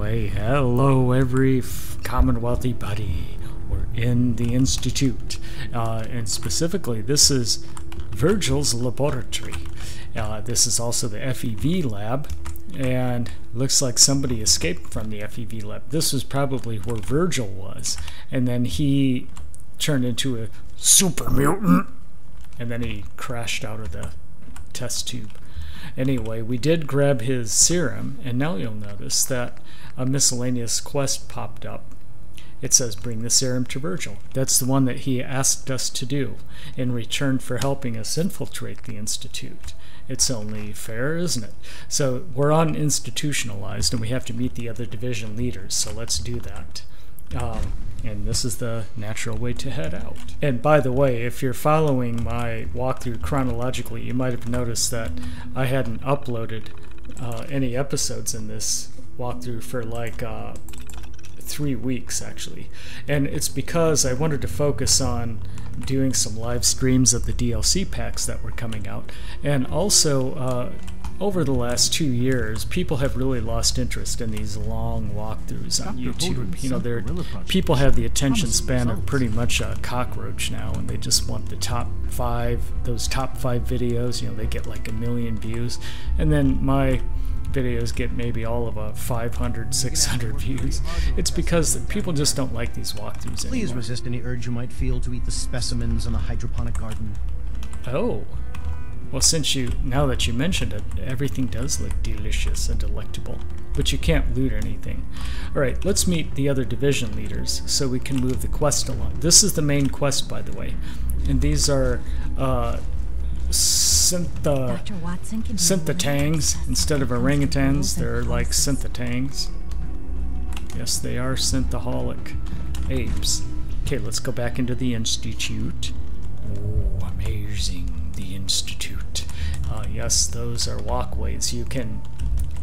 Anyway, hello every Commonwealthy buddy. We're in the Institute. And specifically, this is Virgil's laboratory. This is also the FEV lab. And looks like somebody escaped from the FEV lab. This was probably where Virgil was. And then he turned into a super mutant. And then he crashed out of the test tube. Anyway, we did grab his serum, and now you'll notice that a Miscellaneous Quest popped up. It says, bring the serum to Virgil. That's the one that he asked us to do in return for helping us infiltrate the Institute. It's only fair, isn't it? So we're on Institutionalized, and we have to meet the other division leaders, so let's do that. And this is the natural way to head out. And by the way, if you're following my walkthrough chronologically, you might have noticed that I hadn't uploaded any episodes in this walkthrough for like 3 weeks actually. And it's because I wanted to focus on doing some live streams of the DLC packs that were coming out. And also, over the last 2 years, people have really lost interest in these long walkthroughs on YouTube. You know, people have the attention span of pretty much a cockroach now, and they just want the top 5, those top 5 videos. You know, they get like 1 million views, and then my videos get maybe all of 500, 600 views. It's because people just don't like these walkthroughs anymore. Please resist any urge you might feel to eat the specimens in the hydroponic garden. Oh. Well, now that you mentioned it, everything does look delicious and delectable, but you can't loot anything. Alright, let's meet the other division leaders so we can move the quest along. This is the main quest, by the way, and these are synthotangs instead of orangutans. They're like synthotangs. Yes, they are synthaholic apes. Okay, let's go back into the Institute. Oh, amazing. The Institute. Yes, those are walkways. You can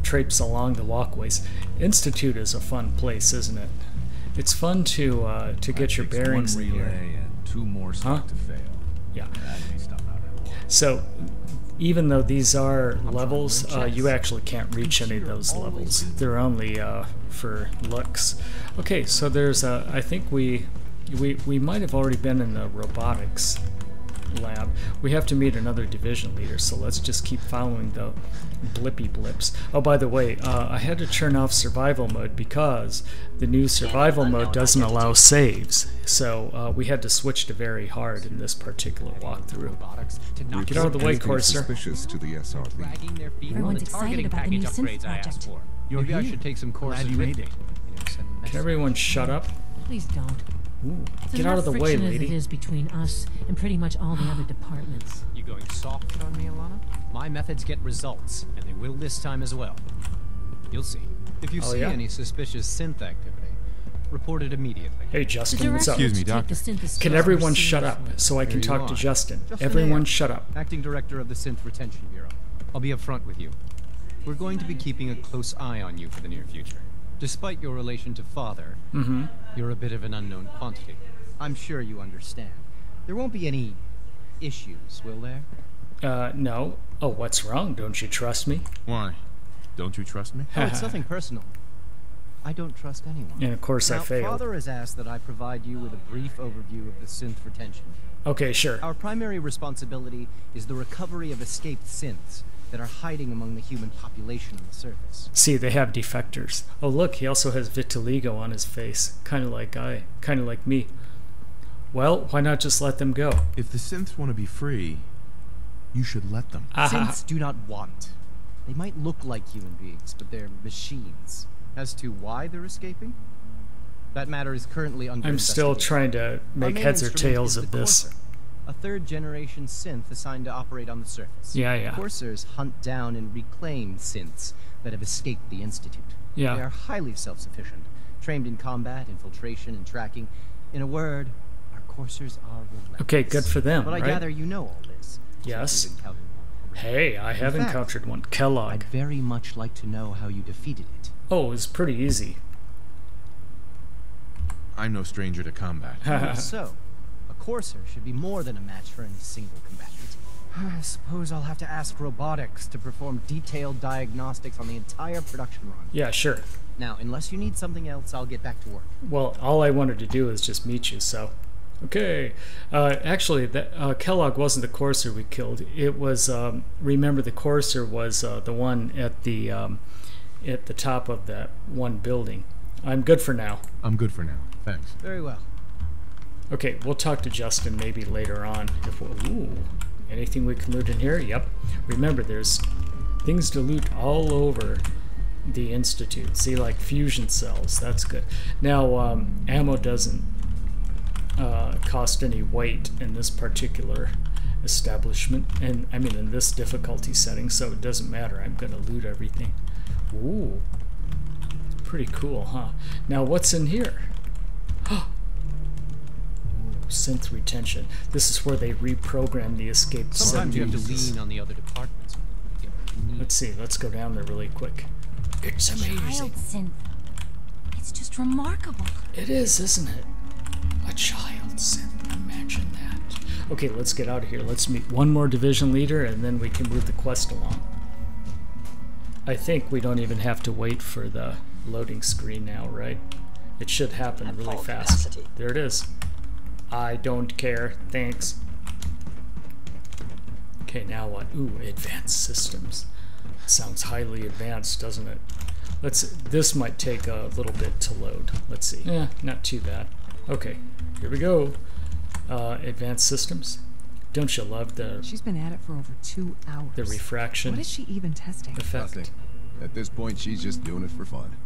traipse along the walkways. Institute is a fun place, isn't it? It's fun to get your bearings in here. And 2 more stock to fail. Yeah. So, even though these are levels, you actually can't reach any of those levels. They're only for looks. Okay, so there's I think we might have already been in the robotics lab. We have to meet another division leader, so let's just keep following the blippy blips. Oh, by the way, I had to turn off survival mode because the new survival mode doesn't allow saves, so we had to switch to very hard in this particular walkthrough. Get out of the way, Corsair. Suspicious to the SRB. Everyone's excited about the new synth project. Maybe I should take some courses with me. Can everyone shut up? Please don't. Ooh, get out of the way, lady. As it is between us and pretty much all the other departments. You going soft on me, Alana? My methods get results, and they will this time as well. You'll see. If you see any suspicious synth activity, report it immediately. Hey, Justin, what's up? Excuse me, Doctor. Can everyone shut up so I can talk to Justin? Everyone shut up. Acting Director of the Synth Retention Bureau. I'll be up front with you. We're going to be keeping a close eye on you for the near future. Despite your relation to Father, you're a bit of an unknown quantity. I'm sure you understand. There won't be any issues, will there? No. Oh, what's wrong? Don't you trust me? Why? Don't you trust me? Oh, it's nothing personal. I don't trust anyone. And of course I failed. Father has asked that I provide you with a brief overview of the synth retention. Okay, sure. Our primary responsibility is the recovery of escaped synths that are hiding among the human population on the surface. See, they have defectors. Oh, look, he also has vitiligo on his face. Kind of like me. Well, why not just let them go? If the synths want to be free, you should let them. Synths do not want. They might look like human beings, but they're machines. As to why they're escaping, that matter is currently under I'm still trying to make heads or tails of this. A 3rd-generation synth assigned to operate on the surface. Yeah. Coursers hunt down and reclaim synths that have escaped the Institute. Yeah. They are highly self-sufficient, trained in combat, infiltration, and tracking. In a word, our coursers are relentless. Okay, good for them, But I right? gather you know all this. Yes. You've encountered one already. Hey, I have encountered one. Kellogg. I'd very much like to know how you defeated it. Oh, it was pretty easy. I'm no stranger to combat. So, a courser should be more than a match for any single combatant. I suppose I'll have to ask robotics to perform detailed diagnostics on the entire production run. Yeah, sure. Now, unless you need something else, I'll get back to work. Well, all I wanted to do is just meet you, so... Okay. Actually, that Kellogg wasn't the courser we killed. It was, remember, the courser was the one at the top of that one building. I'm good for now. I'm good for now. Thanks. Very well. Okay, we'll talk to Justin maybe later on. Ooh, anything we can loot in here? Yep. Remember, there's things to loot all over the Institute. See, like fusion cells. That's good. Now, ammo doesn't cost any weight in this particular establishment, and I mean in this difficulty setting, so it doesn't matter. I'm going to loot everything. Ooh, pretty cool, huh? Now, what's in here? Synth Retention. This is where they reprogram the escape. Sometimes you have to lean on the other departments. Let's see. Let's go down there really quick. It's amazing. Child synth. It's just remarkable. It is, isn't it? A child synth. Imagine that. Okay, let's get out of here. Let's meet one more division leader, and then we can move the quest along. I think we don't even have to wait for the loading screen now, right? It should happen really fast. There it is. I don't care. Thanks. Okay, now what? Ooh, advanced systems. Sounds highly advanced, doesn't it? This might take a little bit to load. Let's see. Not too bad. Okay, here we go. Advanced systems. Don't you love the... She's been at it for over 2 hours. The refraction. What is she even testing? Effect. Nothing. At this point, she's just doing it for fun.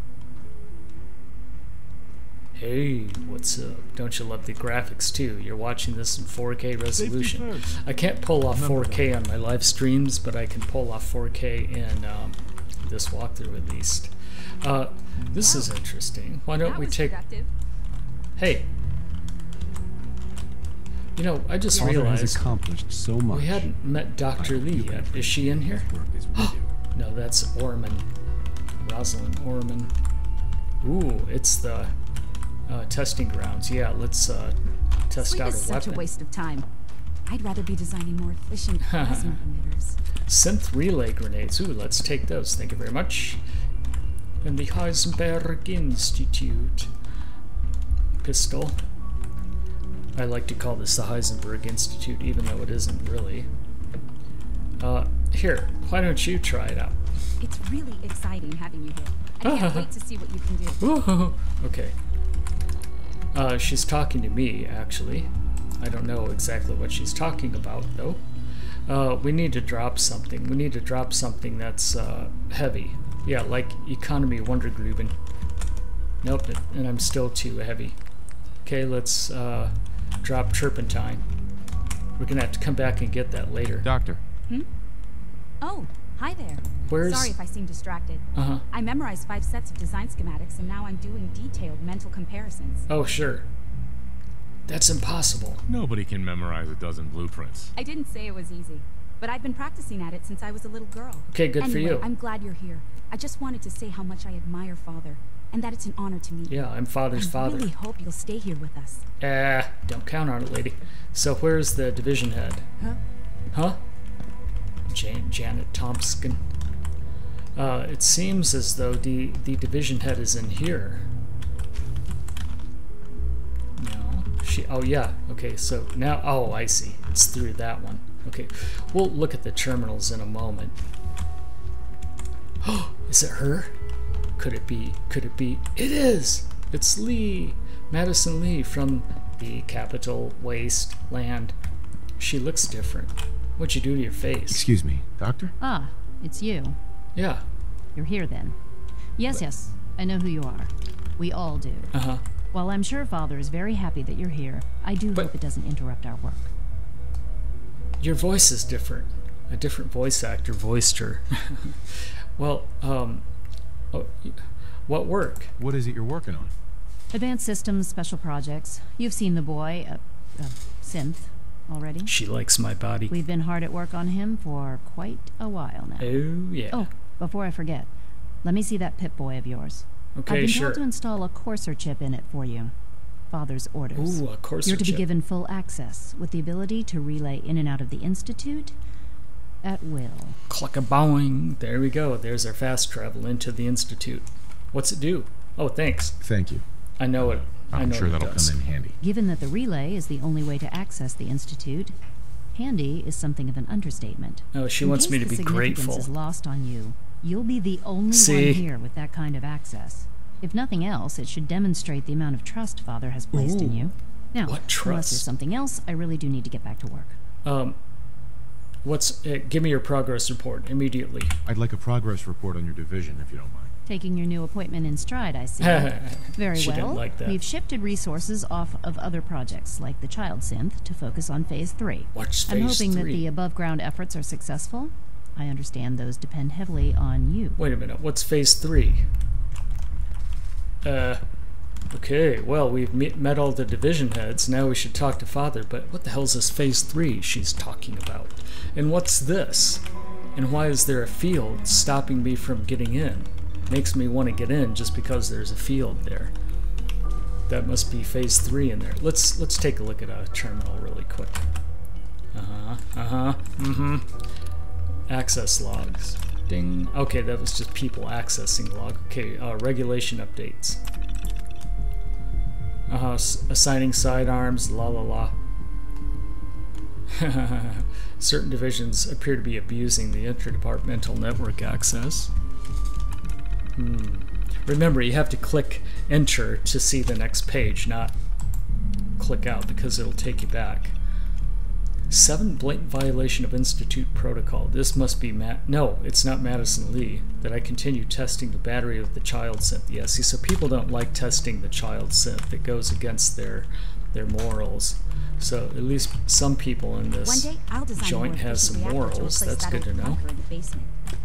Hey, what's up? Don't you love the graphics too? You're watching this in 4K resolution. I can't pull off 4K on my live streams, but I can pull off 4K in this walkthrough at least. This is interesting. Why don't we take... Hey. You know, I just realized has accomplished so much. We hadn't met Dr. Lee yet. Is she in here? No, that's Orman. Rosalind Orman. Ooh, it's the testing grounds. Yeah, let's test Sleep out is a weapon. such a waste of time. I'd rather be designing more efficient plasma emitters. Synth relay grenades. Ooh, let's take those. Thank you very much. And the Heisenberg Institute. Pistol. I like to call this the Heisenberg Institute, even though it isn't really. Here, why don't you try it out? It's really exciting having you here. I can't wait to see what you can do. Ooh, okay. She's talking to me, actually. I don't know exactly what she's talking about, though. We need to drop something. We need to drop something that's heavy. Yeah, like Economy Wondergruben. Nope, and I'm still too heavy. Okay, let's drop Turpentine. We're gonna have to come back and get that later. Doctor. Oh, hi there. Where's... Sorry if I seem distracted. I memorized 5 sets of design schematics, and now I'm doing detailed mental comparisons. Oh, sure. That's impossible. Nobody can memorize a dozen blueprints. I didn't say it was easy, but I've been practicing at it since I was a little girl. Okay, good for you. I'm glad you're here. I just wanted to say how much I admire Father, and that it's an honor to meet you. Yeah, I'm Father's father. I really hope you'll stay here with us. Don't count on it, lady. So where's the division head? Huh? Janet Thompson. It seems as though the division head is in here. No. Oh, yeah. Okay, so now... Oh, I see. It's through that one. Okay. We'll look at the terminals in a moment. Oh, is it her? Could it be? Could it be? It is! It's Lee! Madison Lee from the Capital Wasteland. She looks different. What'd you do to your face? Excuse me, Doctor? Ah, it's you. Yeah. You're here then. Yes, I know who you are. We all do. While I'm sure Father is very happy that you're here, I do hope it doesn't interrupt our work. Your voice is different. A different voice actor voiced her. Well, what work? What is it you're working on? Advanced systems, special projects. You've seen the boy, Synth, already. She likes my body. We've been hard at work on him for quite a while now. Oh, yeah. Oh, before I forget, let me see that Pip-Boy of yours. Okay, I've been sure. told to install a courser chip in it for you. Father's orders. Ooh, a courser You're to chip. be given full access, with the ability to relay in and out of the Institute, At will. Cluck-a-bowing. There we go. There's our fast travel into the Institute. What's it do? Oh, thanks. Thank you. I know it. I'm sure that'll come in handy. Given that the relay is the only way to access the Institute, handy is something of an understatement. Oh, she wants me to be grateful. In case the significance is lost on you, you'll be the only one here with that kind of access. If nothing else, it should demonstrate the amount of trust Father has placed in you. Now, what trust? Unless there's something else, I really do need to get back to work. Give me your progress report immediately. I'd like a progress report on your division, if you don't mind. Taking your new appointment in stride, I see. Very she well. Didn't like that. We've shifted resources off of other projects, like the child synth, to focus on Phase 3. What's Phase 3? I'm hoping that the above-ground efforts are successful. I understand those depend heavily on you. Wait a minute. What's Phase 3? Okay, well, we've met all the division heads. Now we should talk to Father, but what the hell is this Phase 3 she's talking about? And what's this? And why is there a field stopping me from getting in? Makes me want to get in just because there's a field there. That must be Phase 3 in there. Let's take a look at a terminal really quick. Access logs. Ding. Okay, that was just people accessing log. Okay, regulation updates. Assigning sidearms, la la la. Certain divisions appear to be abusing the interdepartmental network access. Remember, you have to click enter to see the next page, not click out, because it'll take you back. 7 blatant violation of Institute protocol. This must be no, it's not Madison Lee. That I continue testing the battery of the child synth. Yeah, see, so people don't like testing the child synth. It goes against their morals. So at least some people in this joint have some morals. That's good to know.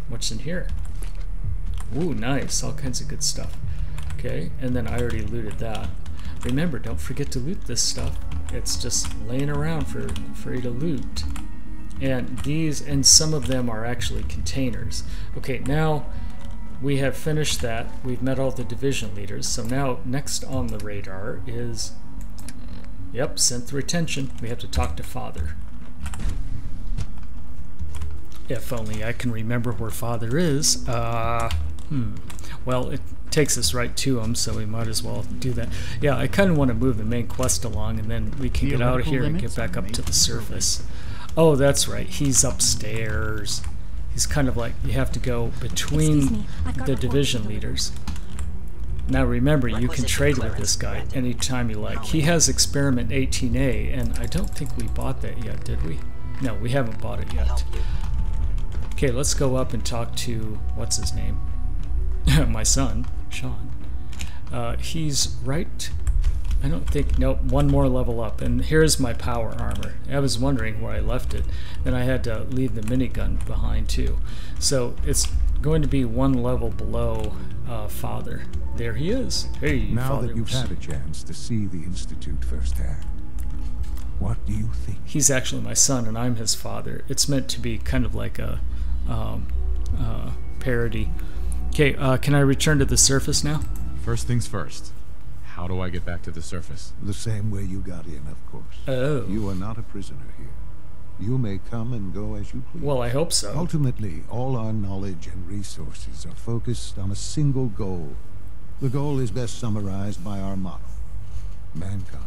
What's in here? Ooh, nice. All kinds of good stuff. Okay, and then I already looted that. Remember, don't forget to loot this stuff. It's just laying around for you to loot. And these, and some of them are actually containers. Okay, now we have finished that. We've met all the division leaders. So now next on the radar is, yep, Synth Retention. We have to talk to Father. If only I can remember where Father is. Well, it takes us right to him, so we might as well do that. Yeah, I kind of want to move the main quest along, and then we can get out of here and get back up to the surface. Oh, that's right. He's upstairs. He's kind of like, you have to go between the division leaders. Now remember, you can trade with this guy anytime you like. He has Experiment 18A, and I don't think we bought that yet, did we? No, we haven't bought it yet. Okay, let's go up and talk to, what's his name? My son, Sean. He's right, I don't think, nope, one more level up. And here's my power armor. I was wondering where I left it. Then I had to leave the minigun behind too. So it's going to be one level below Father. There he is. Hey, now Father. That you've had a chance to see the Institute firsthand, what do you think? He's actually my son, and I'm his father. It's meant to be kind of like a parody. Okay, can I return to the surface now? First things first. How do I get back to the surface? The same way you got in, of course. Oh. You are not a prisoner here. You may come and go as you please. Well, I hope so. Ultimately, all our knowledge and resources are focused on a single goal. The goal is best summarized by our motto: mankind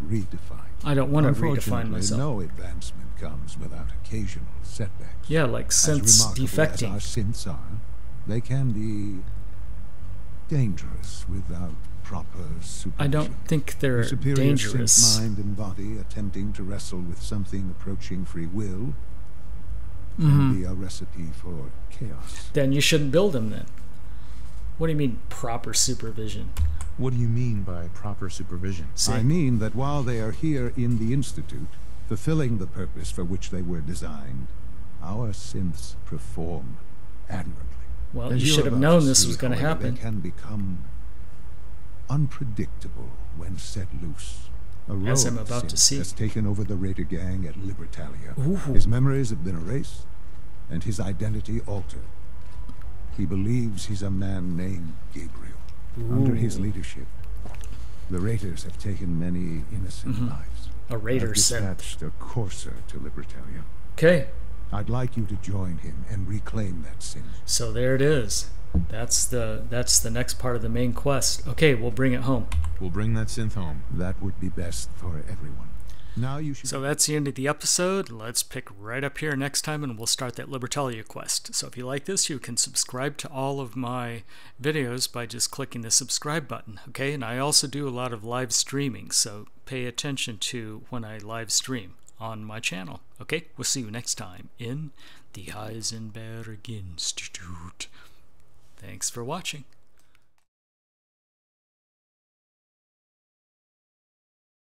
redefined. I don't want to redefine myself. No advancement comes without occasional setbacks. Yeah, like synths defecting. As our synths are, they can be dangerous without proper supervision. I don't think they're dangerous. Superior synth mind and body attempting to wrestle with something approaching free will can be a recipe for chaos. Then you shouldn't build them then. What do you mean proper supervision? What do you mean by proper supervision? See? I mean that while they are here in the Institute, fulfilling the purpose for which they were designed, our synths perform admirably. Well, you should have known this was going to happen. They can become unpredictable when set loose. A rogue As I'm about to see. has taken over the Raider gang at Libertalia. Ooh. His memories have been erased, and his identity altered. He believes he's a man named Gabriel. Ooh. Under his leadership, the Raiders have taken many innocent lives. A Raider synth. Dispatched a courser to Libertalia. Okay. I'd like you to join him and reclaim that synth. So there it is. That's the next part of the main quest. Okay, we'll bring it home. We'll bring that synth home. That would be best for everyone. Now you should... So that's the end of the episode. Let's pick right up here next time and we'll start that Libertalia quest. So if you like this, you can subscribe to all of my videos by just clicking the subscribe button, okay? And I also do a lot of live streaming, so pay attention to when I live stream on my channel, okay? We'll see you next time in the Heisenberg Institute. Thanks for watching.